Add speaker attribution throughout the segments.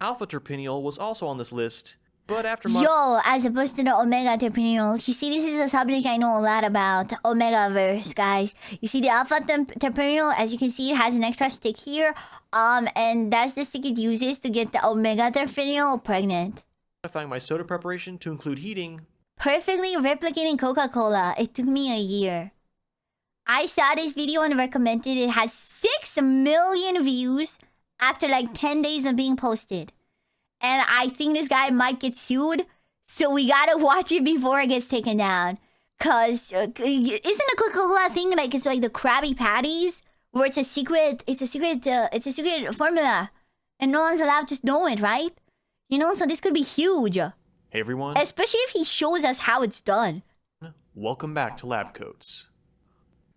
Speaker 1: Alpha terpineol was also on this list, but after much...
Speaker 2: Yo, as opposed to the omega terpineol. You see, this is a subject I know a lot about. Omega-verse, guys. You see, the alpha terpineol, as you can see, it has an extra stick here. And that's the stick it uses to get the omega terpineol pregnant.
Speaker 1: Modifying my soda preparation to include heating.
Speaker 2: Perfectly replicating Coca-Cola. It took me a year. I saw this video and recommended it. It has 6 million views after like 10 days of being posted. And I think this guy might get sued. So we gotta watch it before it gets taken down. Cause isn't a Coca-Cola thing like it's like the Krabby Patties? Where it's a secret formula. And no one's allowed to know it, right? You know, so this could be huge.
Speaker 1: Hey everyone.
Speaker 2: Especially if he shows us how it's done.
Speaker 1: Welcome back to Lab Coats.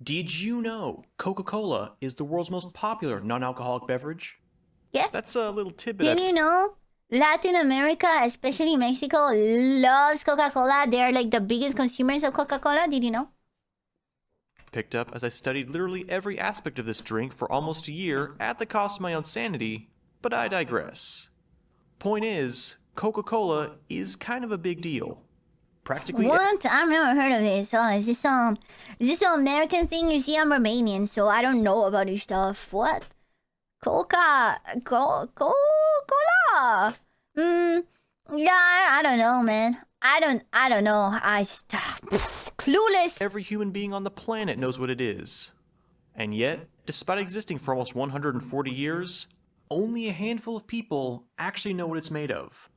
Speaker 1: Did you know Coca-Cola is the world's most popular non-alcoholic beverage?
Speaker 2: Yeah.
Speaker 1: That's a little tidbit.
Speaker 2: Did you know Latin America, especially Mexico, loves Coca-Cola? They're like the biggest consumers of Coca-Cola. Did you know?
Speaker 1: Picked up as I studied literally every aspect of this drink for almost a year at the cost of my own sanity, but I digress. Point is, Coca-Cola is kind of a big deal. Practically.
Speaker 2: What? I've never heard of this. Is this an American thing? You see, I'm Romanian, so I don't know about this stuff. What? Coca-Cola. Yeah, I don't know, man. I don't know. I just clueless.
Speaker 1: Every human being on the planet knows what it is. And yet, despite existing for almost 140 years, only a handful of people actually know what it's made of.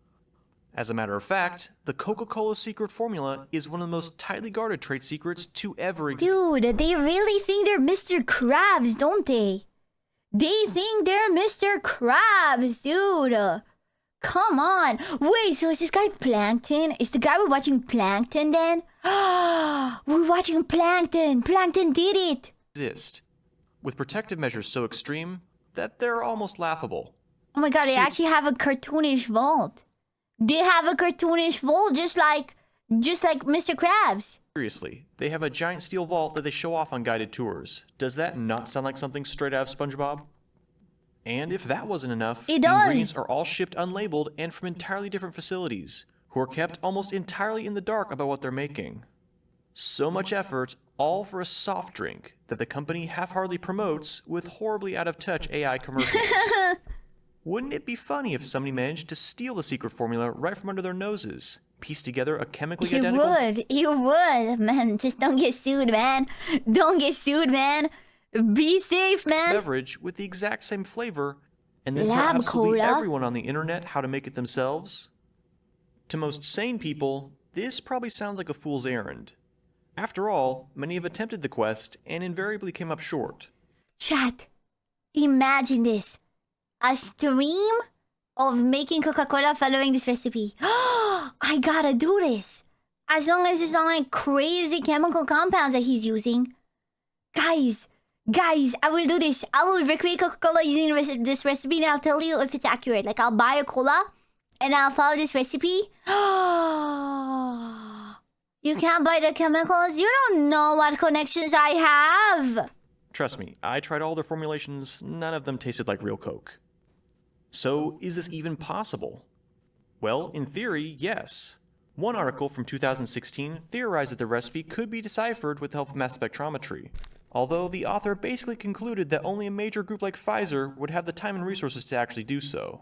Speaker 1: As a matter of fact, the Coca-Cola secret formula is one of the most tightly guarded trade secrets to ever exist.
Speaker 2: Dude, they really think they're Mr. Krabs, don't they? They think they're Mr. Krabs, dude. Come on. Wait, so is this guy Plankton? Is the guy we're watching Plankton then? We're watching Plankton. Plankton did it.
Speaker 1: Exist, with protective measures so extreme that they're almost laughable.
Speaker 2: Oh my god, they actually have a cartoonish vault. They have a cartoonish vault just like Mr. Krabs.
Speaker 1: Seriously, they have a giant steel vault that they show off on guided tours. Does that not sound like something straight out of SpongeBob? And if that wasn't enough,
Speaker 2: it
Speaker 1: the
Speaker 2: does.
Speaker 1: ingredients are all shipped unlabeled and from entirely different facilities, who are kept almost entirely in the dark about what they're making. So much effort, all for a soft drink that the company half-heartedly promotes with horribly out-of-touch AI commercials. Wouldn't it be funny if somebody managed to steal the secret formula right from under their noses, piece together a chemically identical...
Speaker 2: You would, man. Just don't get sued, man. Don't get sued, man. Be safe, man.
Speaker 1: Beverage with the exact same flavor, and then tell absolutely everyone on the internet how to make it themselves? To most sane people, this probably sounds like a fool's errand. After all, many have attempted the quest and invariably came up short.
Speaker 2: Chat, imagine this. A stream of making Coca-Cola following this recipe. I gotta do this. As long as it's not like crazy chemical compounds that he's using. Guys, I will do this. I will recreate Coca-Cola using this recipe and I'll tell you if it's accurate. Like, I'll buy a cola and I'll follow this recipe. You can't buy the chemicals? You don't know what connections I have.
Speaker 1: Trust me, I tried all their formulations. None of them tasted like real Coke. So, is this even possible? Well, in theory, yes. One article from 2016 theorized that the recipe could be deciphered with the help of mass spectrometry, although the author basically concluded that only a major group like Pfizer would have the time and resources to actually do so.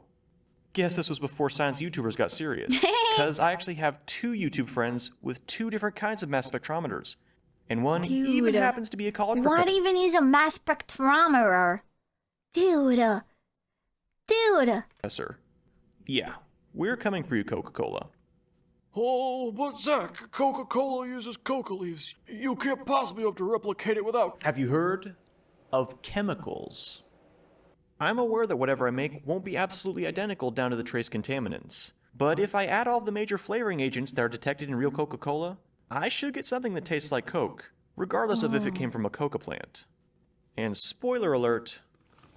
Speaker 1: Guess this was before science YouTubers got serious, because I actually have 2 YouTube friends with 2 different kinds of mass spectrometers, and one even happens to be a college professor.
Speaker 2: What even is a mass spectrometer? Dude.
Speaker 1: Professor. Yeah, we're coming for you, Coca-Cola.
Speaker 3: Oh, but Zach, Coca-Cola uses coca leaves. You can't possibly hope to replicate it without...
Speaker 1: Have you heard of chemicals? I'm aware that whatever I make won't be absolutely identical down to the trace contaminants. But if I add all the major flavoring agents that are detected in real Coca-Cola, I should get something that tastes like Coke, regardless of if it came from a coca plant. And spoiler alert...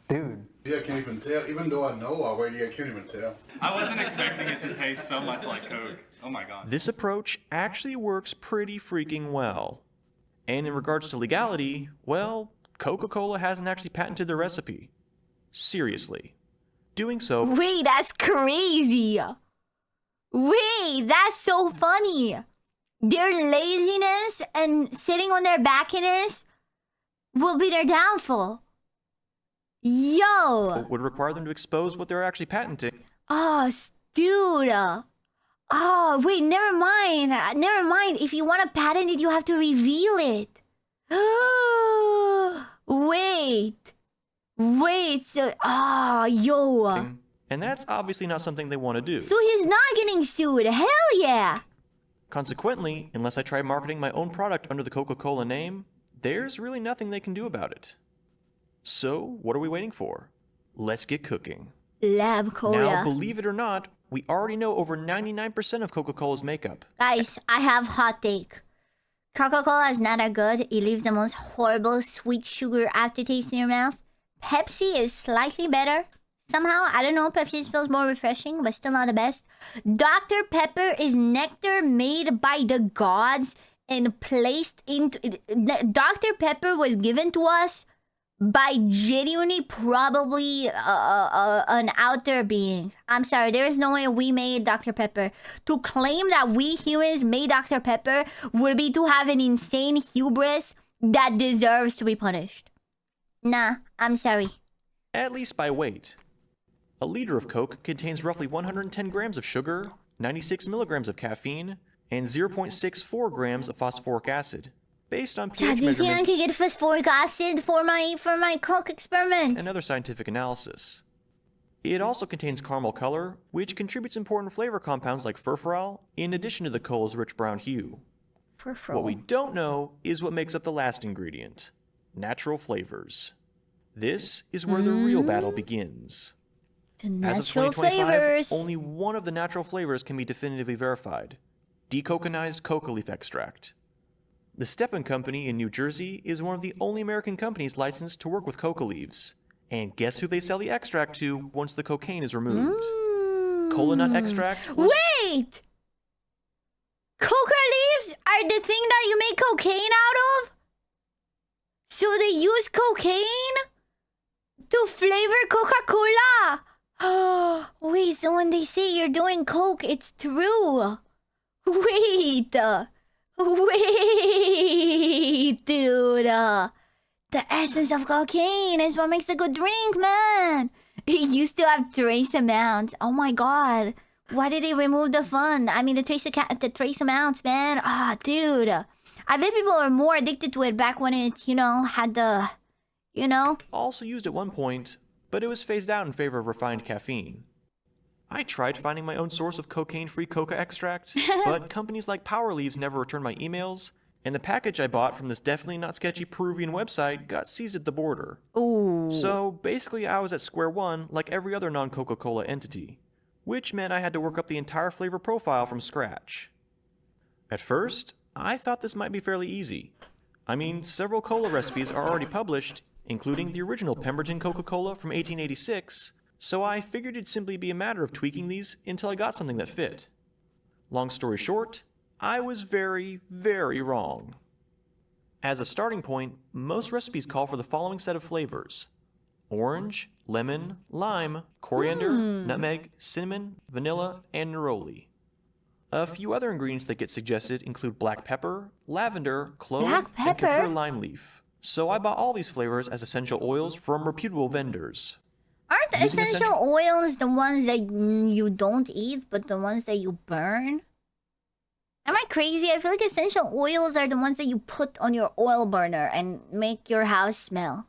Speaker 4: Dude.
Speaker 5: Yeah, I can't even tell. Even though I know already, I can't even tell.
Speaker 6: I wasn't expecting it to taste so much like Coke. Oh my god.
Speaker 1: This approach actually works pretty freaking well. And in regards to legality, well, Coca-Cola hasn't actually patented their recipe. Seriously. Doing so,
Speaker 2: Wait, that's crazy. Wait, that's so funny. Their laziness and sitting on their backiness will be their downfall. Yo.
Speaker 1: would require them to expose what they're actually patenting.
Speaker 2: Oh, dude. Oh, wait, never mind. Never mind. If you want to patent it, you have to reveal it. Wait. Wait. So, yo.
Speaker 1: And that's obviously not something they want to do.
Speaker 2: So he's not getting sued. Hell yeah.
Speaker 1: Consequently, unless I try marketing my own product under the Coca-Cola name, there's really nothing they can do about it. So, what are we waiting for? Let's get cooking.
Speaker 2: Lab cola.
Speaker 1: Now, believe it or not, we already know over 99% of Coca-Cola's makeup.
Speaker 2: Guys, I have hot take. Coca-Cola is not that good. It leaves the most horrible sweet sugar aftertaste in your mouth. Pepsi is slightly better. Somehow, I don't know, Pepsi feels more refreshing, but still not the best. Dr. Pepper is nectar made by the gods and placed into... Dr. Pepper was given to us by genuinely probably an outer being. I'm sorry, there is no way we made Dr. Pepper. To claim that we humans made Dr. Pepper would be to have an insane hubris that deserves to be punished. Nah, I'm sorry.
Speaker 1: At least by weight. A liter of Coke contains roughly 110 grams of sugar, 96 milligrams of caffeine, and 0.64 grams of phosphoric acid. Based on
Speaker 2: Yeah,
Speaker 1: pH
Speaker 2: do you think I
Speaker 1: measurement
Speaker 2: could get phosphoric acid for my Coke experiment?
Speaker 1: and other scientific analysis. It also contains caramel color, which contributes important flavor compounds like furfural, in addition to the cola's rich brown hue. What we don't know is what makes up the last ingredient: natural flavors. This is where the real battle begins.
Speaker 2: The
Speaker 1: As of
Speaker 2: natural
Speaker 1: 2025,
Speaker 2: flavors.
Speaker 1: only one of the natural flavors can be definitively verified: decoconized coca leaf extract. The Stepan Company in New Jersey is one of the only American companies licensed to work with coca leaves. And guess who they sell the extract to once the cocaine is removed? Cola nut extract was...
Speaker 2: Wait! Coca leaves are the thing that you make cocaine out of? So they use cocaine to flavor Coca-Cola? Wait, so when they say you're doing Coke, it's true. Wait, dude. The essence of cocaine is what makes a good drink, man. It used to have trace amounts. Oh my god. Why did they remove the fun? I mean, the trace amounts, man. Ah, dude. I bet people are more addicted to it back when it, had the,
Speaker 1: also used at one point, but it was phased out in favor of refined caffeine. I tried finding my own source of cocaine-free coca extract, but companies like Power Leaves never returned my emails, and the package I bought from this definitely not sketchy Peruvian website got seized at the border.
Speaker 2: Ooh.
Speaker 1: So basically I was at square one like every other non-Coca-Cola entity, which meant I had to work up the entire flavor profile from scratch. At first, I thought this might be fairly easy. I mean, several cola recipes are already published, including the original Pemberton Coca-Cola from 1886, so I figured it'd simply be a matter of tweaking these until I got something that fit. Long story short, I was very, very wrong. As a starting point, most recipes call for the following set of flavors: orange, lemon, lime, coriander, nutmeg, cinnamon, vanilla, and neroli. A few other ingredients that get suggested include black pepper, lavender, clove,
Speaker 2: Black
Speaker 1: and
Speaker 2: pepper?
Speaker 1: kaffir lime leaf. So I bought all these flavors as essential oils from reputable vendors.
Speaker 2: Aren't the
Speaker 1: Using
Speaker 2: essential oils the ones that you don't eat, but the ones that you burn? Am I crazy? I feel like essential oils are the ones that you put on your oil burner and make your house smell.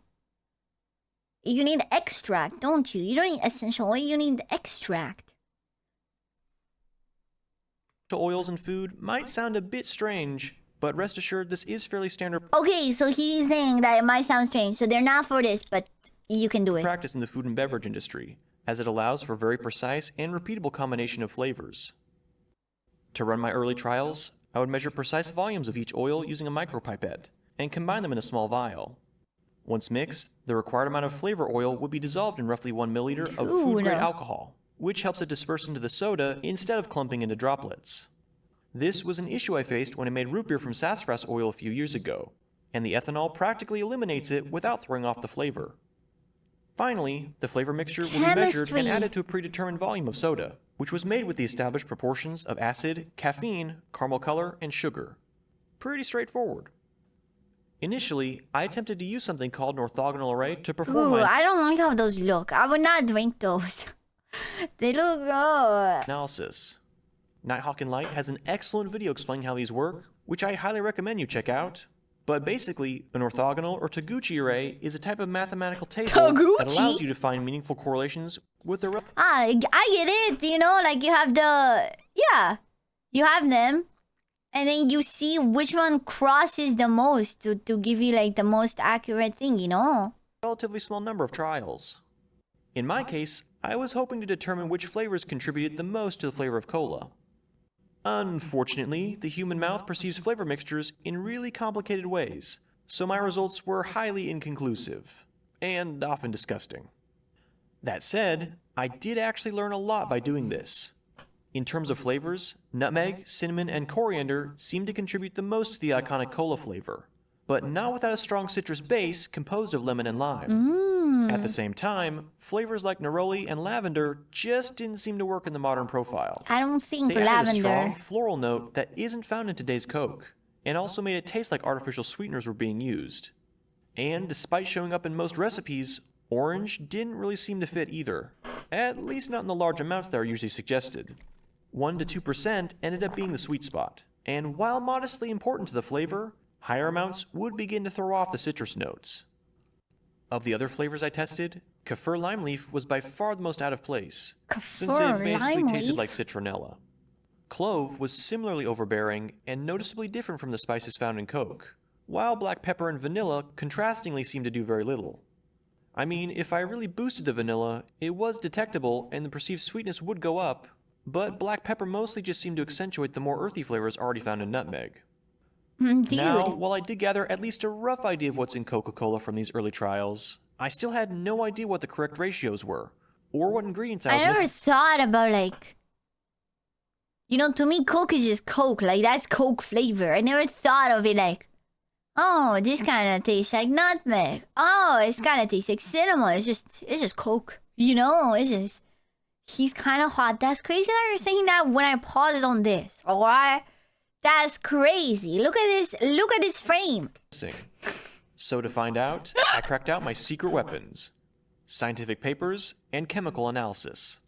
Speaker 2: You need extract, don't you? You don't need essential oil, you need extract.
Speaker 1: Oils in food might sound a bit strange, but rest assured this is fairly standard
Speaker 2: Okay, so he's saying that it might sound strange, so they're not for this, but you can do it.
Speaker 1: practice in the food and beverage industry, as it allows for very precise and repeatable combination of flavors. To run my early trials, I would measure precise volumes of each oil using a micropipette, and combine them in a small vial. Once mixed, the required amount of flavor oil would be dissolved in roughly 1 milliliter of food-grade alcohol, which helps it disperse into the soda instead of clumping into droplets. This was an issue I faced when I made root beer from sassafras oil a few years ago, and the ethanol practically eliminates it without throwing off the flavor. Finally, the flavor mixture will be measured
Speaker 2: Chemistry.
Speaker 1: and added to a predetermined volume of soda, which was made with the established proportions of acid, caffeine, caramel color, and sugar. Pretty straightforward. Initially, I attempted to use something called an orthogonal array to perform
Speaker 2: Ooh,
Speaker 1: my
Speaker 2: I don't like how those look. I would not drink those. They look
Speaker 1: analysis. Nighthawk and Light has an excellent video explaining how these work, which I highly recommend you check out. But basically, an orthogonal or Taguchi array is a type of mathematical table that allows you to find meaningful correlations with the
Speaker 2: I get it. You know, like you have you have them, and then you see which one crosses the most to give you like the most accurate thing. You know.
Speaker 1: relatively small number of trials. In my case, I was hoping to determine which flavors contributed the most to the flavor of cola. Unfortunately, the human mouth perceives flavor mixtures in really complicated ways, so my results were highly inconclusive, and often disgusting. That said, I did actually learn a lot by doing this. In terms of flavors, nutmeg, cinnamon, and coriander seem to contribute the most to the iconic cola flavor, but not without a strong citrus base composed of lemon and lime. At the same time, flavors like neroli and lavender just didn't seem to work in the modern profile.
Speaker 2: I don't think
Speaker 1: They added a strong
Speaker 2: lavender.
Speaker 1: floral note that isn't found in today's Coke, and also made it taste like artificial sweeteners were being used. And despite showing up in most recipes, orange didn't really seem to fit either, at least not in the large amounts that are usually suggested. 1 to 2% ended up being the sweet spot, and while modestly important to the flavor, higher amounts would begin to throw off the citrus notes. Of the other flavors I tested, Kaffir lime leaf was by far the most out of place, since
Speaker 2: Kaffir
Speaker 1: it basically
Speaker 2: lime
Speaker 1: tasted
Speaker 2: leaf?
Speaker 1: like citronella. Clove was similarly overbearing and noticeably different from the spices found in Coke, while black pepper and vanilla contrastingly seemed to do very little. I mean, if I really boosted the vanilla, it was detectable and the perceived sweetness would go up, but black pepper mostly just seemed to accentuate the more earthy flavors already found in nutmeg.
Speaker 2: Dude.
Speaker 1: Now, while I did gather at least a rough idea of what's in Coca-Cola from these early trials, I still had no idea what the correct ratios were, or what ingredients I
Speaker 2: I
Speaker 1: was
Speaker 2: never
Speaker 1: missing.
Speaker 2: thought about like, you know, to me Coke is just Coke. Like that's Coke flavor. I never thought of it like, oh, this kind of tastes like nutmeg. Oh, it's kind of tastes like cinnamon. It's just Coke. You know, it's just he's kind of hot. That's crazy that you're saying that when I paused on this. Alright, that's crazy. Look at this. Look at this frame.
Speaker 1: So to find out, I cracked out my secret weapons: scientific papers and chemical analysis.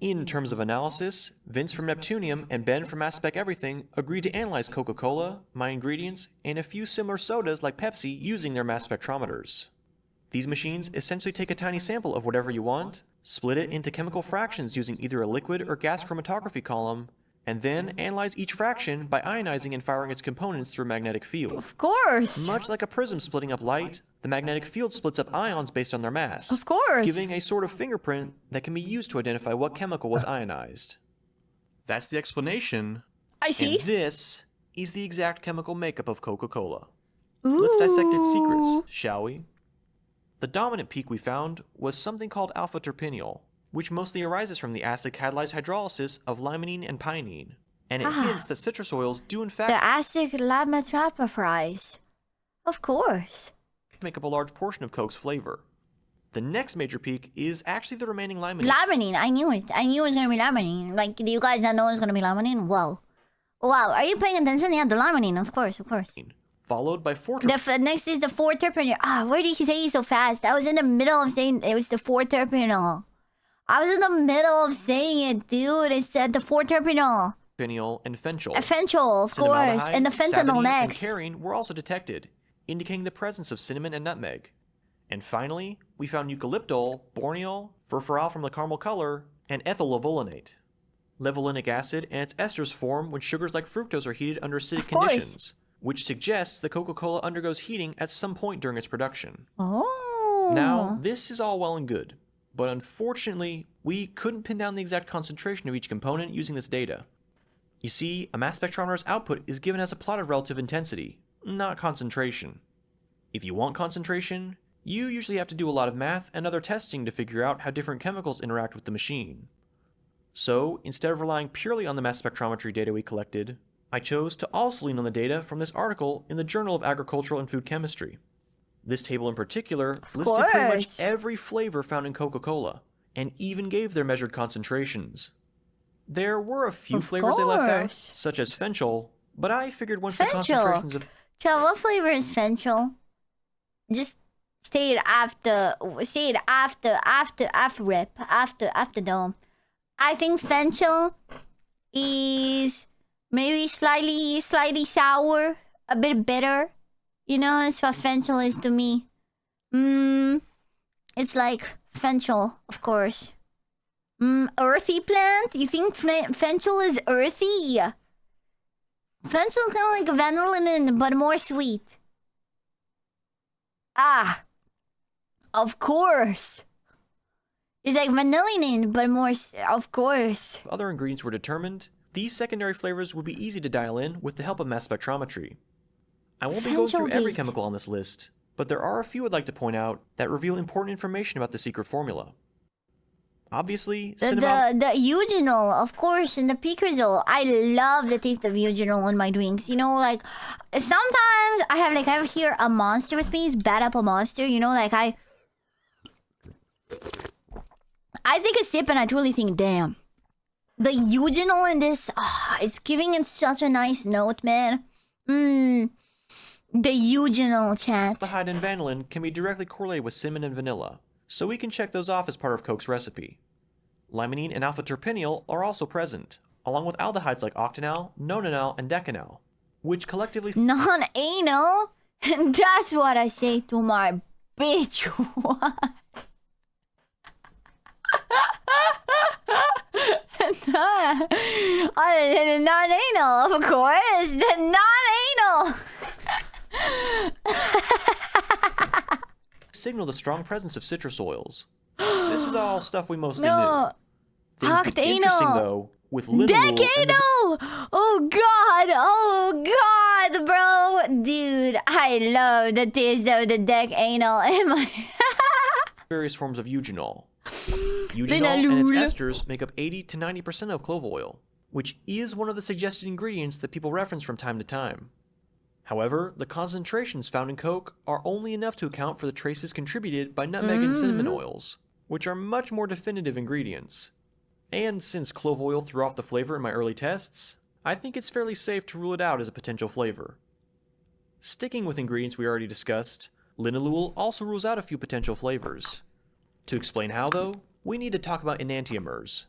Speaker 1: In terms of analysis, Vince from Neptunium and Ben from Mass Spec Everything agreed to analyze Coca-Cola, my ingredients, and a few similar sodas like Pepsi using their mass spectrometers. These machines essentially take a tiny sample of whatever you want, split it into chemical fractions using either a liquid or gas chromatography column, and then analyze each fraction by ionizing and firing its components through a magnetic field.
Speaker 2: Of course.
Speaker 1: Much like a prism splitting up light, the magnetic field splits up ions based on their mass,
Speaker 2: Of course.
Speaker 1: giving a sort of fingerprint that can be used to identify what chemical was ionized. That's the explanation,
Speaker 2: I see.
Speaker 1: and this is the exact chemical makeup of Coca-Cola. Let's dissect its secrets, shall we? The dominant peak we found was something called alpha-terpineol, which mostly arises from the acid-catalyzed hydrolysis of limonene and pinene, and it hints that citrus oils do in fact
Speaker 2: The acid lamatophrise. Of course.
Speaker 1: make up a large portion of Coke's flavor. The next major peak is actually the remaining limonene,
Speaker 2: Limonene. I knew it. I knew it was gonna be limonene. Like, do you guys not know it was gonna be limonene? Wow. Wow. Are you paying attention? Yeah, the limonene. Of course. Of course.
Speaker 1: followed by
Speaker 2: Next is the 4-terpineol. Where did he say it so fast? I was in the middle of saying it was the 4-terpineol. I was in the middle of saying it, dude. It said the 4-terpineol.
Speaker 1: terpineol and fenchel.
Speaker 2: Fenchel, of course. And the fentanyl
Speaker 1: saponine,
Speaker 2: next.
Speaker 1: and carine were also detected, indicating the presence of cinnamon and nutmeg. And finally, we found eucalyptol, borneol, furfural from the caramel color, and ethyl levolinate. Levolinic acid and its esters form when sugars like fructose are heated under acidic
Speaker 2: course.
Speaker 1: conditions, which suggests that Coca-Cola undergoes heating at some point during its production.
Speaker 2: Oh.
Speaker 1: Now, this is all well and good, but unfortunately, we couldn't pin down the exact concentration of each component using this data. You see, a mass spectrometer's output is given as a plot of relative intensity, not concentration. If you want concentration, you usually have to do a lot of math and other testing to figure out how different chemicals interact with the machine. So, instead of relying purely on the mass spectrometry data we collected, I chose to also lean on the data from this article in the Journal of Agricultural and Food Chemistry. This table in particular listed pretty much
Speaker 2: course.
Speaker 1: every flavor found in Coca-Cola, and even gave their measured concentrations. There were a few
Speaker 2: Of
Speaker 1: flavors they left out,
Speaker 2: course.
Speaker 1: such as Fenchel, but I figured once the
Speaker 2: Fenchel.
Speaker 1: concentrations of
Speaker 2: Chad, what flavor is Fenchel? Just say it after. Say it after Dome. I think Fenchel is maybe slightly sour, a bit bitter. You know, that's what Fenchel is to me. It's like Fenchel, of course. Earthy plant? You think Fenchel is earthy? Fenchel is kind of like vanillin, but more sweet. Ah, of course. It's like vanillin, but more, of course.
Speaker 1: other ingredients were determined, these secondary flavors would be easy to dial in with the help of mass spectrometry. I won't be going through every
Speaker 2: Fenchel-gate.
Speaker 1: chemical on this list, but there are a few I'd like to point out that reveal important information about the secret formula. Obviously, cinnamon.
Speaker 2: The eugenol, of course, and the picrazole. I love the taste of eugenol in my drinks. You know, like sometimes I have here a monster with me. It's bad apple monster. You know, like I take a sip and I truly think, damn, the eugenol in this, it's giving it such a nice note, man. The eugenol, chat.
Speaker 1: Aldehyde and vanillin can be directly correlated with cinnamon and vanilla, so we can check those off as part of Coke's recipe. Limonene and alpha-terpineol are also present, along with aldehydes like octanol, nonanol, and decanol, which collectively
Speaker 2: Non-anal? And that's what I say to my bitch. The non-anal, of course. The non-anal.
Speaker 1: signal the strong presence of citrus oils. This is all stuff we mostly
Speaker 2: No.
Speaker 1: knew. Things get
Speaker 2: Octanol.
Speaker 1: interesting though with linalool and the
Speaker 2: Decano! Oh god, bro. Dude, I love the taste of the decanol in my...
Speaker 1: various forms of eugenol. Eugenol and its
Speaker 2: Linalool.
Speaker 1: esters make up 80 to 90% of clove oil, which is one of the suggested ingredients that people reference from time to time. However, the concentrations found in Coke are only enough to account for the traces contributed by nutmeg and cinnamon oils, which are much more definitive ingredients. And since clove oil threw off the flavor in my early tests, I think it's fairly safe to rule it out as a potential flavor. Sticking with ingredients we already discussed, linalool also rules out a few potential flavors. To explain how, though, we need to talk about enantiomers.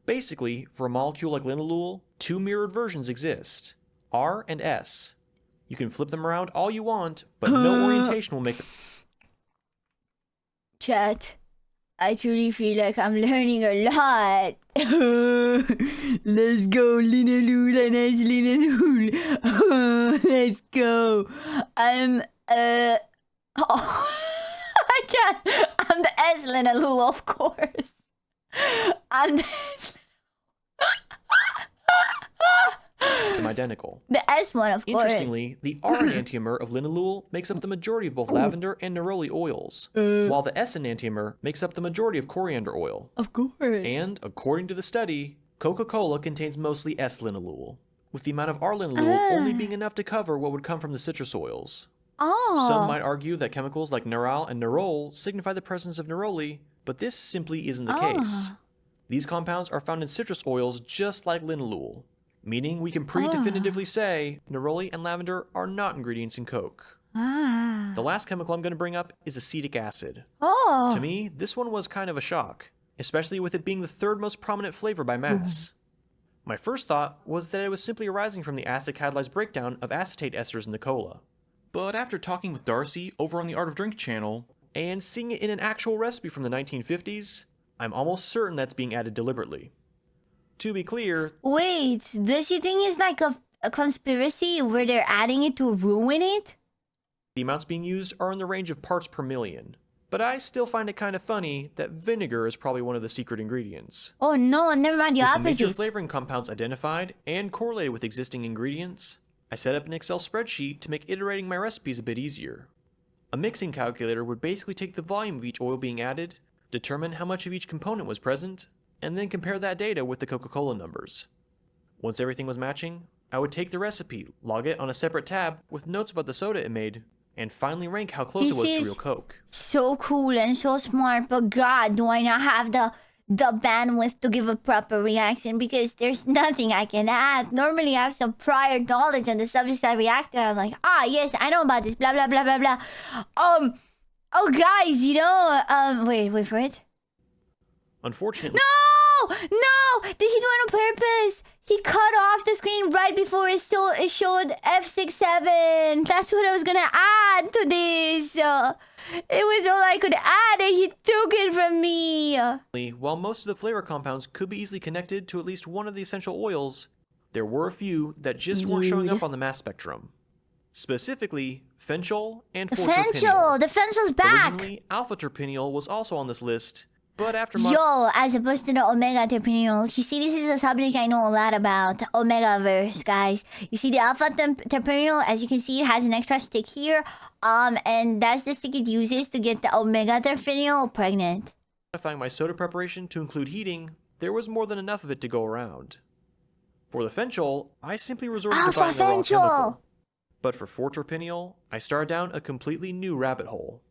Speaker 1: Basically, for a molecule like linalool, two mirrored versions exist, R and S. You can flip them around all you want, but no orientation will make them.
Speaker 2: Chat, I truly feel like I'm learning a lot. Let's go, linalool and S linalool. Let's go. Oh, I can't. I'm the S linalool, of course. I'm the
Speaker 1: them identical.
Speaker 2: the S one, of course.
Speaker 1: Interestingly, the R enantiomer of linalool makes up the majority of both lavender and neroli oils, while the S enantiomer makes up the majority of coriander oil.
Speaker 2: Of course.
Speaker 1: And, according to the study, Coca-Cola contains mostly S-linalool, with the amount of R-linalool only being enough to cover what would come from the citrus oils.
Speaker 2: Oh.
Speaker 1: Some might argue that chemicals like neral and nerol signify the presence of neroli, but this simply isn't the case. These compounds are found in citrus oils just like linalool, meaning we can pretty-definitively say neroli and lavender are not ingredients in Coke. The last chemical I'm going to bring up is acetic acid.
Speaker 2: Oh.
Speaker 1: To me, this one was kind of a shock, especially with it being the third most prominent flavor by mass. My first thought was that it was simply arising from the acid-catalyzed breakdown of acetate esters in the cola. But after talking with Darcy over on the Art of Drink channel, and seeing it in an actual recipe from the 1950s, I'm almost certain that's being added deliberately. To be clear,
Speaker 2: Wait, does you think it's like a conspiracy where they're adding it to ruin it?
Speaker 1: the amounts being used are in the range of parts per million. But I still find it kind of funny that vinegar is probably one of the secret ingredients.
Speaker 2: Oh no, never mind the
Speaker 1: With the major
Speaker 2: opposite.
Speaker 1: flavoring compounds identified and correlated with existing ingredients, I set up an Excel spreadsheet to make iterating my recipes a bit easier. A mixing calculator would basically take the volume of each oil being added, determine how much of each component was present, and then compare that data with the Coca-Cola numbers. Once everything was matching, I would take the recipe, log it on a separate tab with notes about the soda it made, and finally rank how close it was to real Coke.
Speaker 2: So cool and so smart, but God, do I not have the bandwidth to give a proper reaction because there's nothing I can add. Normally I have some prior knowledge on the subjects I react to. I'm like, yes, I know about this, blah blah blah blah blah. Oh guys, you know, wait for it.
Speaker 1: Unfortunately,
Speaker 2: No! Did he do it on purpose? He cut off the screen right before it showed F67. That's what I was gonna add to this. It was all I could add and he took it from me.
Speaker 1: while most of the flavor compounds could be easily connected to at least one of the essential oils, there were a few that just weren't showing up on the mass spectrum. Specifically, fenchol and 4-terpineol.
Speaker 2: The fenchel's back.
Speaker 1: Originally, alpha-terpineol was also on this list, but after much...
Speaker 2: Yo, as opposed to the omega-terpineol. You see, this is a subject I know a lot about. Omega-verse, guys. You see, the alpha-terpineol, as you can see, it has an extra stick here. And that's the stick it uses to get the omega-terpineol pregnant.
Speaker 1: Modifying my soda preparation to include heating, there was more than enough of it to go around. For the fenchol, I simply resorted to buying the raw chemical. But for 4-terpineol, I started down a completely new rabbit hole.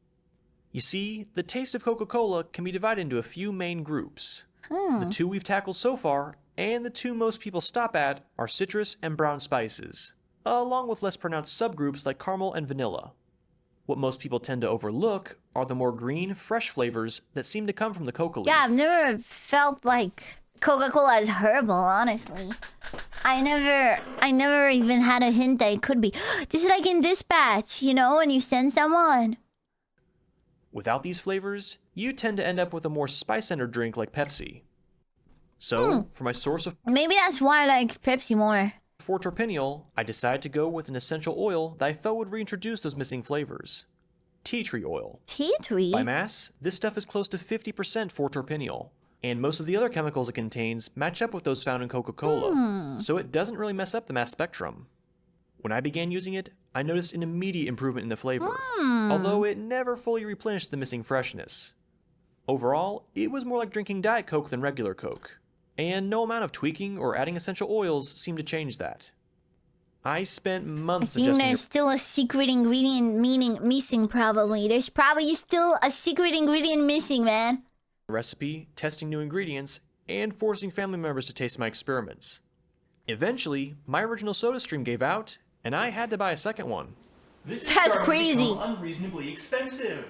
Speaker 1: You see, the taste of Coca-Cola can be divided into a few main groups. The two we've tackled so far, and the two most people stop at, are citrus and brown spices, along with less pronounced subgroups like caramel and vanilla. What most people tend to overlook are the more green, fresh flavors that seem to come from the coca leaf.
Speaker 2: Yeah, I've never felt like Coca-Cola is herbal, honestly. I never even had a hint that it could be. Just like in Dispatch, you know, when you send someone.
Speaker 1: Without these flavors, you tend to end up with a more spice-centered drink like Pepsi. So, for my source of
Speaker 2: Maybe that's why I like Pepsi more.
Speaker 1: 4-terpineol, I decided to go with an essential oil that I felt would reintroduce those missing flavors. Tea tree oil.
Speaker 2: Tea tree?
Speaker 1: By mass, this stuff is close to 50% 4-terpineol, and most of the other chemicals it contains match up with those found in Coca-Cola, so it doesn't really mess up the mass spectrum. When I began using it, I noticed an immediate improvement in the flavor, although it never fully replenished the missing freshness. Overall, it was more like drinking Diet Coke than regular Coke, and no amount of tweaking or adding essential oils seemed to change that. I spent months
Speaker 2: I think
Speaker 1: adjusting
Speaker 2: there's still a secret ingredient missing probably. There's probably still a secret ingredient missing, man.
Speaker 1: the recipe, testing new ingredients, and forcing family members to taste my experiments. Eventually, my original soda stream gave out, and I had to buy a second one.
Speaker 6: This is
Speaker 2: That's
Speaker 6: starting
Speaker 2: crazy.
Speaker 6: to become unreasonably expensive.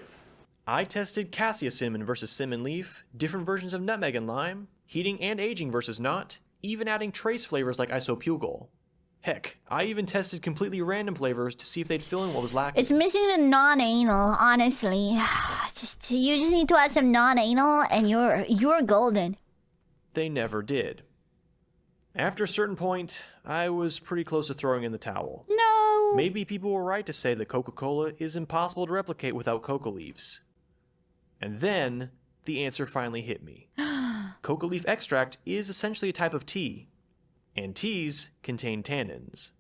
Speaker 1: I tested cassia cinnamon versus cinnamon leaf, different versions of nutmeg and lime, heating and aging versus not, even adding trace flavors like isopugol. Heck, I even tested completely random flavors to see if they'd fill in what was lacking.
Speaker 2: It's missing the non-anal, honestly. You just need to add some non-anal and you're golden.
Speaker 1: They never did. After a certain point, I was pretty close to throwing in the towel.
Speaker 2: No.
Speaker 1: Maybe people were right to say that Coca-Cola is impossible to replicate without coca leaves. And then, the answer finally hit me. Coca leaf extract is essentially a type of tea, and teas contain tannins.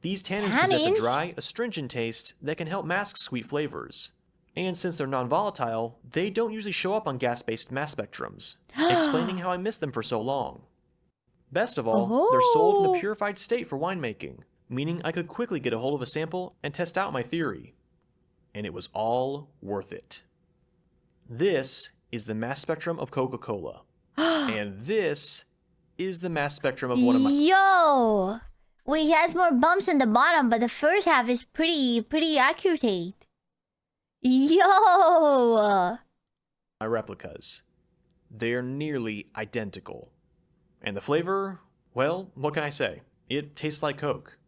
Speaker 1: These tannins possess a dry, astringent taste that can help mask sweet flavors. And since they're non-volatile, they don't usually show up on gas-based mass spectrums, explaining how I missed them for so long. Best of all, they're sold in a purified state for winemaking, meaning I could quickly get a hold of a sample and test out my theory. And it was all worth it. This is the mass spectrum of Coca-Cola. And this is the mass spectrum of one of my...
Speaker 2: Yo! Well, he has more bumps on the bottom, but the first half is pretty accurate. Yo!
Speaker 1: My replicas. They're nearly identical. And the flavor, well, what can I say? It tastes like Coke.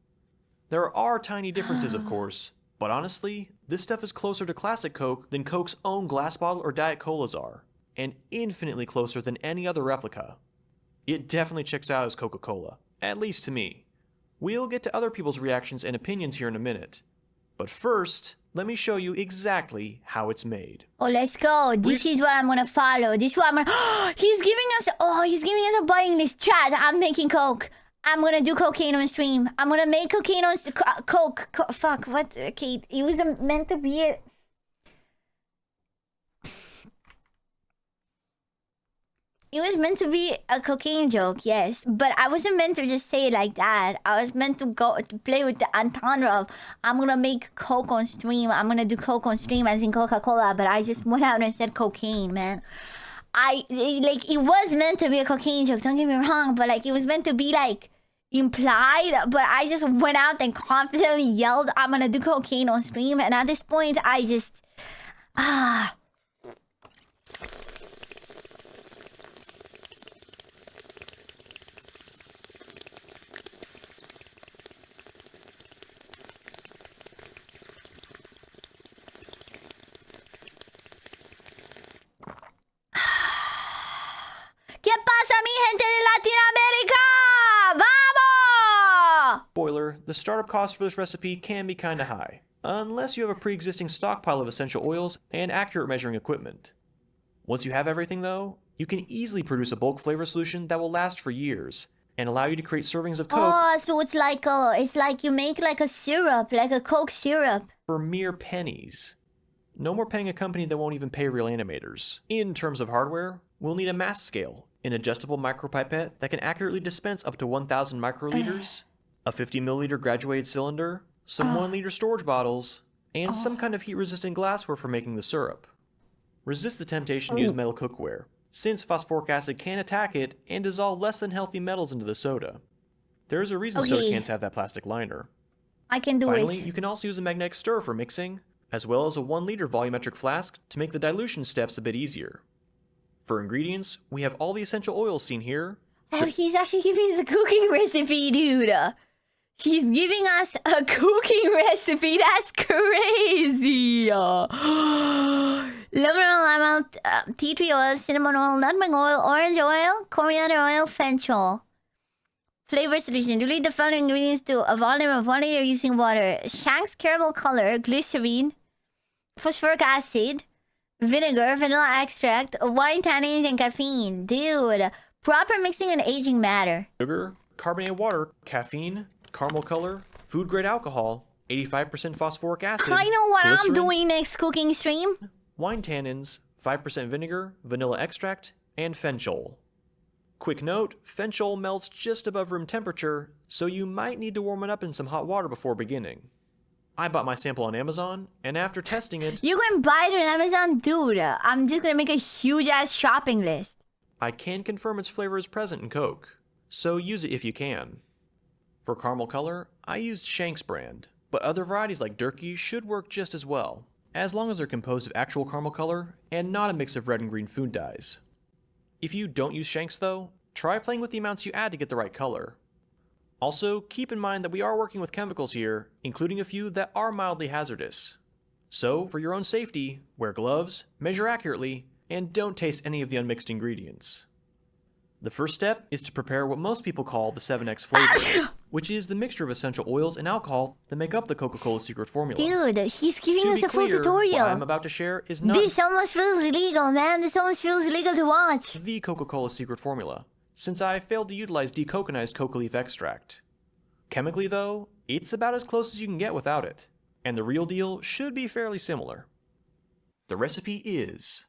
Speaker 1: There are tiny differences, of course, but honestly, this stuff is closer to classic Coke than Coke's own glass bottle or Diet Colas are, and infinitely closer than any other replica. It definitely checks out as Coca-Cola, at least to me. We'll get to other people's reactions and opinions here in a minute. But first, let me show you exactly how it's made.
Speaker 2: Oh, let's go. This is what I'm gonna follow. This is what I'm gonna... he's giving us a buying list. Chat, I'm making Coke. I'm gonna do cocaine on stream. I'm gonna make cocaine on... Coke. Fuck, what? Kate, it was meant to be it. It was meant to be a cocaine joke, yes. But I wasn't meant to just say it like that. I was meant to go to play with the entendre of I'm gonna make Coke on stream. I'm gonna do Coke on stream as in Coca-Cola. But I just went out and said cocaine, man. It was meant to be a cocaine joke. Don't get me wrong. But like it was meant to be like implied. But I just went out and confidently yelled I'm gonna do cocaine on stream. And at this point, I just ¿Qué pasa, mi gente de Latinoamérica? ¡Vamos!
Speaker 1: Spoiler, the startup cost for this recipe can be kinda high, unless you have a pre-existing stockpile of essential oils and accurate measuring equipment. Once you have everything though, you can easily produce a bulk flavor solution that will last for years, and allow you to create servings of Coke
Speaker 2: Oh, so it's like you make like a syrup, like a Coke syrup.
Speaker 1: for mere pennies. No more paying a company that won't even pay real animators. In terms of hardware, we'll need a mass scale, an adjustable micropipette that can accurately dispense up to 1,000 microliters, a 50ml graduated cylinder, some 1-liter storage bottles, and some kind of heat-resistant glassware for making the syrup. Resist the temptation to use metal cookware, since phosphoric acid can attack it and dissolve less than healthy metals into the soda. There's a reason soda
Speaker 2: Okay.
Speaker 1: cans have that plastic liner.
Speaker 2: I can do
Speaker 1: Finally,
Speaker 2: it.
Speaker 1: you can also use a magnetic stirrer for mixing, as well as a 1-liter volumetric flask to make the dilution steps a bit easier. For ingredients, we have all the essential oils seen here.
Speaker 2: Oh, he's actually giving us a cooking recipe, dude. He's giving us a cooking recipe. That's crazy. Lemon oil, tea tree oil, cinnamon oil, nutmeg oil, orange oil, coriander oil, fenchel. Flavor solution. Dilute the following ingredients to a volume of 1 liter using water. Shank's caramel color, glycerine, phosphoric acid, vinegar, vanilla extract, wine tannins, and caffeine. Dude, proper mixing and aging matter.
Speaker 1: Sugar, carbonated water, caffeine, caramel color, food-grade alcohol, 85% phosphoric acid,
Speaker 2: I know what I'm
Speaker 1: glycerin,
Speaker 2: doing next cooking stream.
Speaker 1: wine tannins, 5% vinegar, vanilla extract, and fenchel. Quick note, fenchel melts just above room temperature, so you might need to warm it up in some hot water before beginning. I bought my sample on Amazon, and after testing it,
Speaker 2: You can buy it on Amazon, dude. I'm just gonna make a huge ass shopping list.
Speaker 1: I can confirm its flavor is present in Coke, so use it if you can. For caramel color, I used Shank's brand, but other varieties like Durkee should work just as well, as long as they're composed of actual caramel color and not a mix of red and green food dyes. If you don't use Shank's though, try playing with the amounts you add to get the right color. Also, keep in mind that we are working with chemicals here, including a few that are mildly hazardous. So, for your own safety, wear gloves, measure accurately, and don't taste any of the unmixed ingredients. The first step is to prepare what most people call the 7X flavor, which is the mixture of essential oils and alcohol that make up the Coca-Cola secret formula.
Speaker 2: Dude, he's giving
Speaker 1: To
Speaker 2: us
Speaker 1: be
Speaker 2: a full
Speaker 1: clear,
Speaker 2: tutorial.
Speaker 1: what I'm about to share is not
Speaker 2: This almost feels illegal, man. This almost feels illegal to watch.
Speaker 1: the Coca-Cola secret formula, since I failed to utilize decoconized coca leaf extract. Chemically though, it's about as close as you can get without it, and the real deal should be fairly similar. The recipe is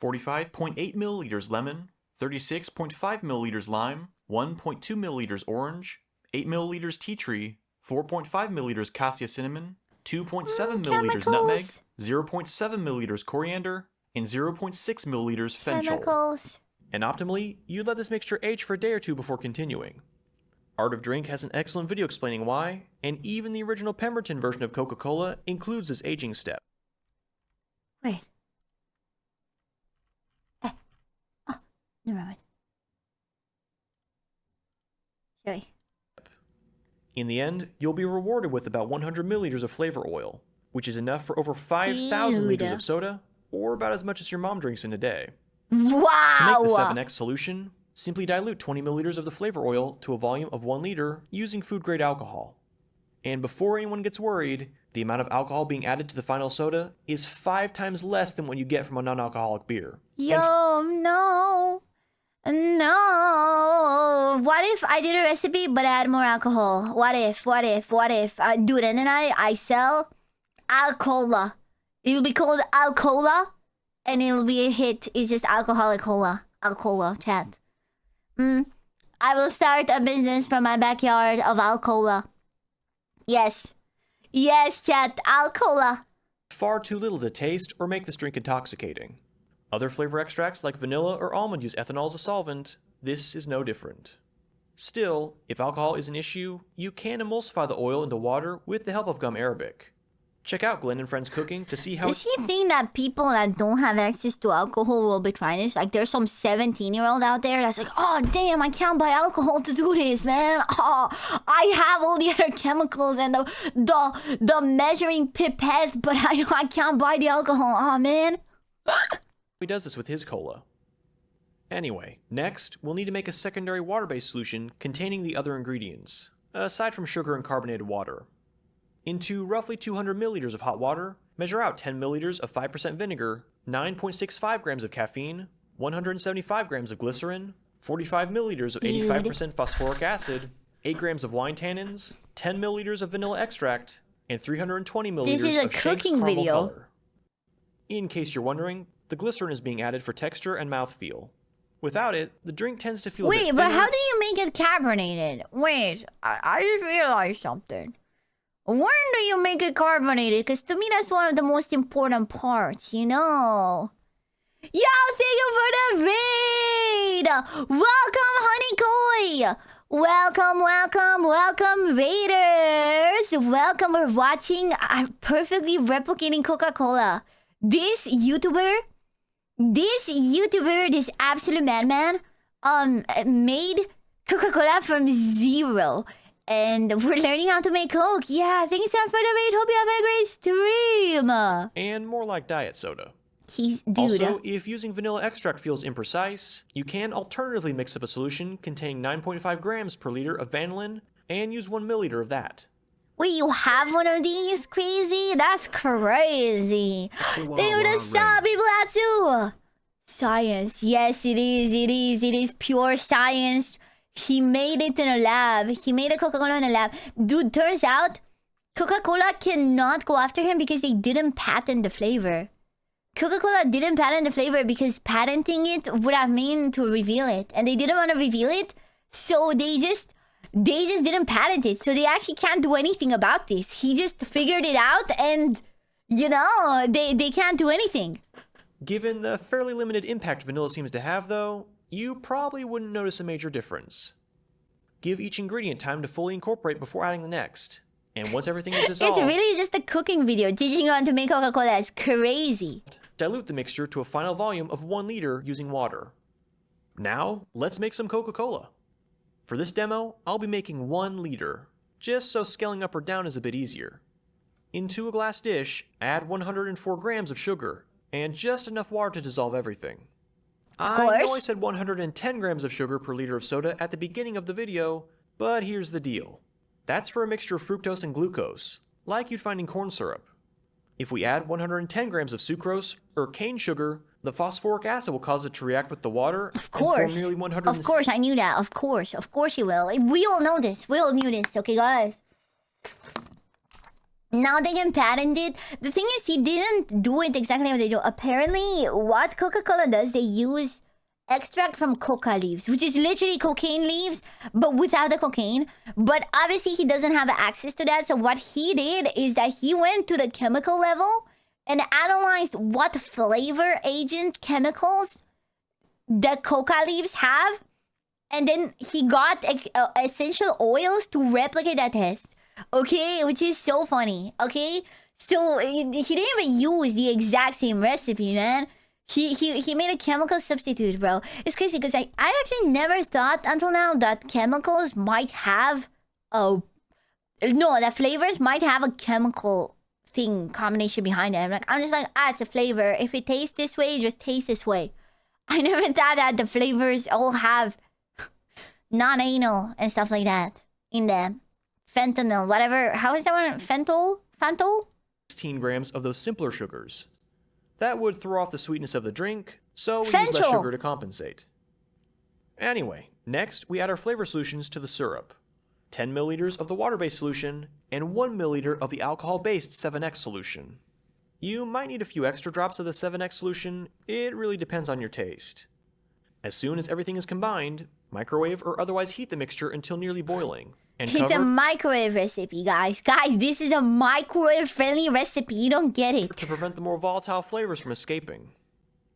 Speaker 1: 45.8 milliliters lemon, 36.5 milliliters lime, 1.2 milliliters orange, 8 milliliters tea tree, 4.5 milliliters cassia cinnamon, 2.7 milliliters nutmeg,
Speaker 2: chemicals.
Speaker 1: 0.7 milliliters coriander, and 0.6 milliliters fenchel.
Speaker 2: Chemicals.
Speaker 1: And optimally, you'd let this mixture age for a day or two before continuing. Art of Drink has an excellent video explaining why, and even the original Pemberton version of Coca-Cola includes this aging step.
Speaker 2: Wait. Oh, never mind. Sorry.
Speaker 1: In the end, you'll be rewarded with about 100 milliliters of flavor oil, which is enough for over 5,000 liters
Speaker 2: Dude.
Speaker 1: of soda, or about as much as your mom drinks in a day. To
Speaker 2: Wow.
Speaker 1: make the 7X solution, simply dilute 20 milliliters of the flavor oil to a volume of 1 liter using food-grade alcohol. And before anyone gets worried, the amount of alcohol being added to the final soda is 5 times less than what you get from a non-alcoholic beer. And
Speaker 2: Yo, no. No. What if I did a recipe but I had more alcohol? What if? Dude, and then I sell Alcola. It will be called Alcola, and it'll be a hit. It's just alcoholic cola. Alcola, chat. I will start a business from my backyard of Alcola. Yes. Yes, chat. Alcola.
Speaker 1: Far too little to taste or make this drink intoxicating. Other flavor extracts like vanilla or almond use ethanol as a solvent. This is no different. Still, if alcohol is an issue, you can emulsify the oil into water with the help of gum arabic. Check out Glenn and Friends Cooking to see how
Speaker 2: Does he think that people that don't have access to alcohol will be trying this? Like, there's some 17-year-old out there that's like, oh, damn, I can't buy alcohol to do this, man. Oh, I have all the other chemicals and the measuring pipette, but I can't buy the alcohol. Oh, man.
Speaker 1: he does this with his cola. Anyway, next, we'll need to make a secondary water-based solution containing the other ingredients, aside from sugar and carbonated water. Into roughly 200 milliliters of hot water, measure out 10 milliliters of 5% vinegar, 9.65 grams of caffeine, 175 grams of glycerin, 45 milliliters of 85% phosphoric acid, 8 grams of wine tannins, 10 milliliters of vanilla extract, and 320 milliliters
Speaker 2: This is a
Speaker 1: of Shank's
Speaker 2: cooking
Speaker 1: caramel
Speaker 2: video.
Speaker 1: color. In case you're wondering, the glycerin is being added for texture and mouthfeel. Without it, the drink tends to feel a bit
Speaker 2: Wait,
Speaker 1: thinner.
Speaker 2: but how do you make it carbonated? Wait, I just realized something. When do you make it carbonated? Because to me, that's one of the most important parts, you know? Yo, thank you for the raid! Welcome, Honey Koi! Welcome, Raiders! Welcome, we're watching perfectly replicating Coca-Cola. This YouTuber, this absolute madman, made Coca-Cola from zero. And we're learning how to make Coke. Yeah, thank you so much for the raid. Hope you have a great stream.
Speaker 1: And more like diet soda.
Speaker 2: Dude.
Speaker 1: Also, if using vanilla extract feels imprecise, you can alternatively mix up a solution containing 9.5 grams per liter of vanillin and use 1 milliliter of that.
Speaker 2: Wait, you have one of these? Crazy? That's crazy. Thank you for the sub, Blatsu. Science. Yes, it is. It is pure science. He made it in a lab. He made a Coca-Cola in a lab. Dude, turns out Coca-Cola cannot go after him because they didn't patent the flavor. Coca-Cola didn't patent the flavor because patenting it would have meant to reveal it. And they didn't want to reveal it, so they just didn't patent it. So they actually can't do anything about this. He just figured it out and, you know, they can't do anything.
Speaker 1: Given the fairly limited impact vanilla seems to have, though, you probably wouldn't notice a major difference. Give each ingredient time to fully incorporate before adding the next. And once everything is dissolved,
Speaker 2: It's really just a cooking video teaching you how to make Coca-Cola. It's crazy.
Speaker 1: dilute the mixture to a final volume of 1 liter using water. Now, let's make some Coca-Cola. For this demo, I'll be making 1 liter, just so scaling up or down is a bit easier. Into a glass dish, add 104 grams of sugar, and just enough water to dissolve everything. I know I said 110 grams of sugar per liter of soda at the beginning of the video, but here's the deal. That's for a mixture of fructose and glucose, like you'd find in corn syrup. If we add 110 grams of sucrose or cane sugar, the phosphoric acid will cause it to react with the water
Speaker 2: Of course.
Speaker 1: and form nearly 160.
Speaker 2: Of course, I knew that. Of course you will. We all know this. We all knew this. Okay, guys. Now they can patent it. The thing is, he didn't do it exactly how they do. Apparently, what Coca-Cola does, they use extract from coca leaves, which is literally cocaine leaves, but without the cocaine. But obviously, he doesn't have access to that. So what he did is that he went to the chemical level and analyzed what flavor agent chemicals the coca leaves have. And then he got essential oils to replicate that test. Okay, which is so funny. Okay, so he didn't even use the exact same recipe, man. He made a chemical substitute, bro. It's crazy because I actually never thought until now that chemicals might have that flavors might have a chemical thing combination behind it. I'm just like, it's a flavor. If it tastes this way, it just tastes this way. I never thought that the flavors all have non-anal and stuff like that in them. Fentanyl, whatever. How is that one? Fentanyl?
Speaker 1: 16 grams of those simpler sugars. That would throw off the sweetness of the drink, so we use
Speaker 2: Fentanyl.
Speaker 1: less sugar to compensate. Anyway, next we add our flavor solutions to the syrup. 10 milliliters of the water-based solution, and 1 milliliter of the alcohol-based 7X solution. You might need a few extra drops of the 7X solution, it really depends on your taste. As soon as everything is combined, microwave or otherwise heat the mixture until nearly boiling. And
Speaker 2: It's a microwave recipe, guys. Guys, this is a microwave-friendly recipe. You don't get it.
Speaker 1: to prevent the more volatile flavors from escaping.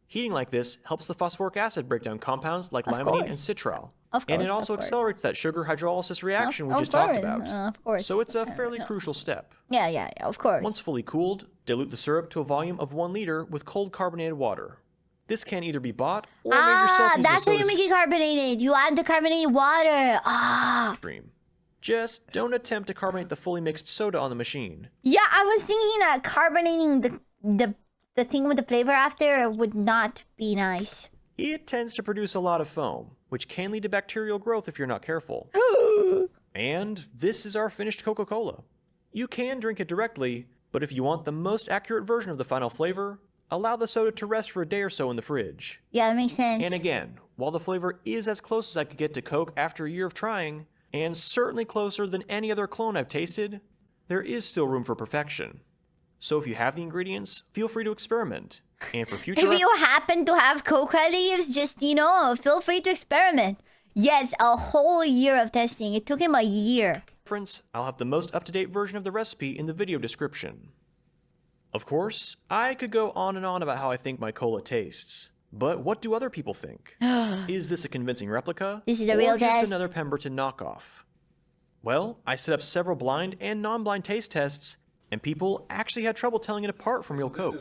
Speaker 1: Heating like this helps the phosphoric acid break down compounds like limonene and citral. And it also accelerates that sugar hydrolysis reaction we just talked about.
Speaker 2: Of course.
Speaker 1: So it's a fairly crucial step.
Speaker 2: Yeah, of course.
Speaker 1: Once fully cooled, dilute the syrup to a volume of 1 liter with cold carbonated water. This can either be bought or made yourself using
Speaker 2: that's
Speaker 1: the
Speaker 2: how you make it carbonated. You add the carbonated water.
Speaker 1: stream. Just don't attempt to carbonate the fully mixed soda on the machine.
Speaker 2: Yeah, I was thinking that carbonating the thing with the flavor after would not be nice.
Speaker 1: It tends to produce a lot of foam, which can lead to bacterial growth if you're not careful. And this is our finished Coca-Cola. You can drink it directly, but if you want the most accurate version of the final flavor, allow the soda to rest for a day or so in the fridge.
Speaker 2: Yeah, that makes sense.
Speaker 1: And again, while the flavor is as close as I could get to Coke after a year of trying, and certainly closer than any other clone I've tasted, there is still room for perfection. So if you have the ingredients, feel free to experiment. And for future
Speaker 2: if you happen to have Coca leaves, just, feel free to experiment. Yes, a whole year of testing. It took him a year.
Speaker 1: reference, I'll have the most up-to-date version of the recipe in the video description. Of course, I could go on and on about how I think my cola tastes. But what do other people think? Is this a convincing replica?
Speaker 2: This is a
Speaker 1: or
Speaker 2: real
Speaker 1: just
Speaker 2: test?
Speaker 1: another Pemberton knockoff? Well, I set up several blind and non-blind taste tests, and people actually had trouble telling it apart from real Coke.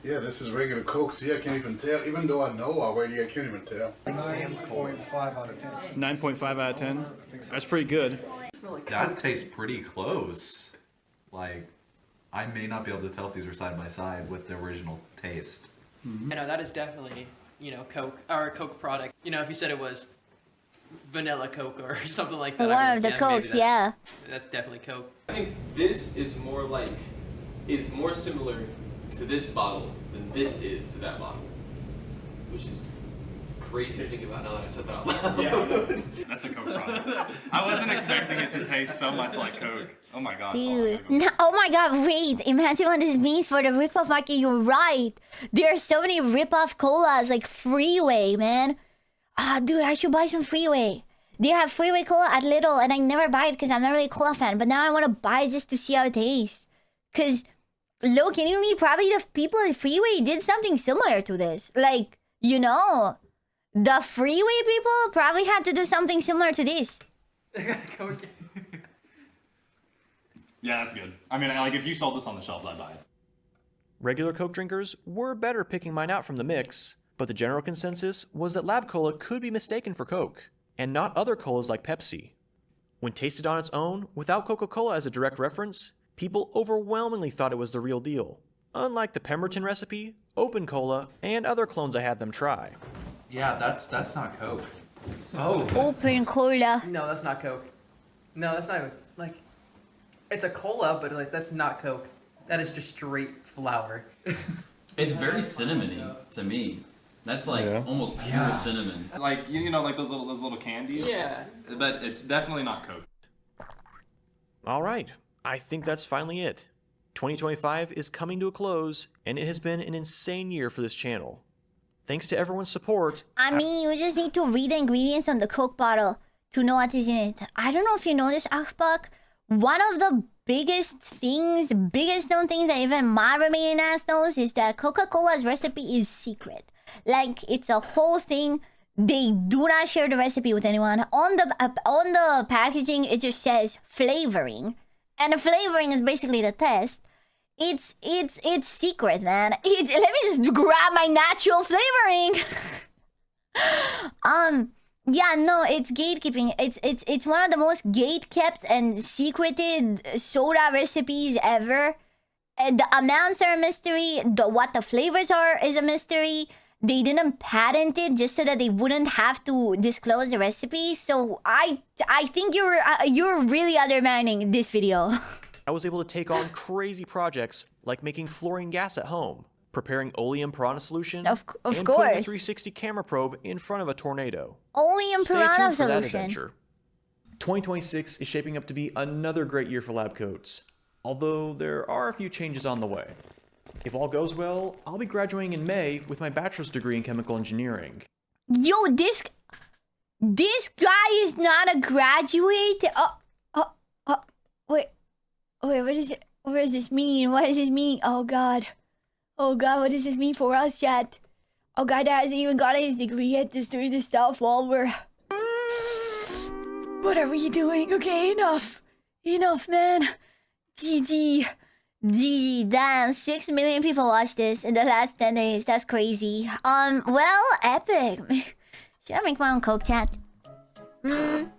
Speaker 5: This is regular Coke. See, I can't even tell. Even though I know already, I can't even tell.
Speaker 3: 9.5 out of 10.
Speaker 6: 9.5 out of 10. That's pretty good.
Speaker 4: That tastes pretty close. Like, I may not be able to tell if these are side by side with the original taste.
Speaker 7: You know, that is definitely, Coke, or a Coke product. If you said it was vanilla Coke or something like that.
Speaker 2: One of the Cokes, yeah.
Speaker 7: That's definitely Coke.
Speaker 8: I think this is more similar to this bottle than this is to that bottle, which is crazy to think about now that I said that out loud.
Speaker 6: Yeah, that's a Coke product. I wasn't expecting it to taste so much like Coke. Oh my god.
Speaker 2: Dude. Oh my god, wait. Imagine what this means for the rip-off market. You're right. There are so many rip-off colas, like Freeway, man. Dude, I should buy some Freeway. They have Freeway Cola at Lidl, and I never buy it because I'm not really a cola fan. But now I want to buy it just to see how it tastes. Because, look, probably the people at Freeway did something similar to this. Like, the Freeway people probably had to do something similar to this.
Speaker 7: Coke.
Speaker 6: Yeah, that's good. I mean, like, if you sold this on the shelves, I'd buy it.
Speaker 1: Regular Coke drinkers were better picking mine out from the mix, but the general consensus was that Lab Cola could be mistaken for Coke, and not other colas like Pepsi. When tasted on its own, without Coca-Cola as a direct reference, people overwhelmingly thought it was the real deal, unlike the Pemberton recipe, Open Cola, and other clones I had them try.
Speaker 4: Yeah, that's not Coke. Oh.
Speaker 2: Open Cola.
Speaker 7: No, that's not Coke. No, that's not even, it's a cola, but, that's not Coke. That is just straight flour.
Speaker 9: It's very cinnamony to me. That's almost pure cinnamon.
Speaker 6: Like, like those little candies?
Speaker 7: Yeah.
Speaker 6: But it's definitely not Coke.
Speaker 1: Alright, I think that's finally it. 2025 is coming to a close, and it has been an insane year for this channel. Thanks to everyone's support.
Speaker 2: You just need to read the ingredients on the Coke bottle to know what is in it. I don't know if you know this, Achbak. One of the biggest known things that even my remaining ass knows is that Coca-Cola's recipe is secret. It's a whole thing. They do not share the recipe with anyone. On the packaging, it just says flavoring. And the flavoring is basically the test. It's secret, man. Let me just grab my natural flavoring. Yeah, no, it's gatekeeping. It's one of the most gate-kept and secreted soda recipes ever. The amounts are a mystery. What the flavors are is a mystery. They didn't patent it just so that they wouldn't have to disclose the recipe. So I think you're really undermining this video.
Speaker 1: I was able to take on crazy projects like making fluorine gas at home, preparing oleum piranha solution,
Speaker 2: Of
Speaker 1: and
Speaker 2: course.
Speaker 1: putting a 360 camera probe in front of a tornado.
Speaker 2: Oleum
Speaker 1: Stay
Speaker 2: piranha
Speaker 1: tuned for that
Speaker 2: solution.
Speaker 1: adventure. 2026 is shaping up to be another great year for lab coats, although there are a few changes on the way. If all goes well, I'll be graduating in May with my bachelor's degree in chemical engineering.
Speaker 2: Yo, this guy is not a graduate. Wait, what is it? What does this mean? What does this mean? Oh God, what does this mean for us, chat? Oh God, that hasn't even got his degree yet. Just doing this stuff while we're. What are we doing? Okay, enough, man. GG. Damn, 6 million people watched this in the last 10 days. That's crazy. Well, epic. Should I make my own Coke, chat? Should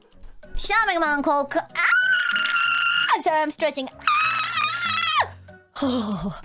Speaker 2: I make my own Coke? Ah! Sorry, I'm stretching. Ah!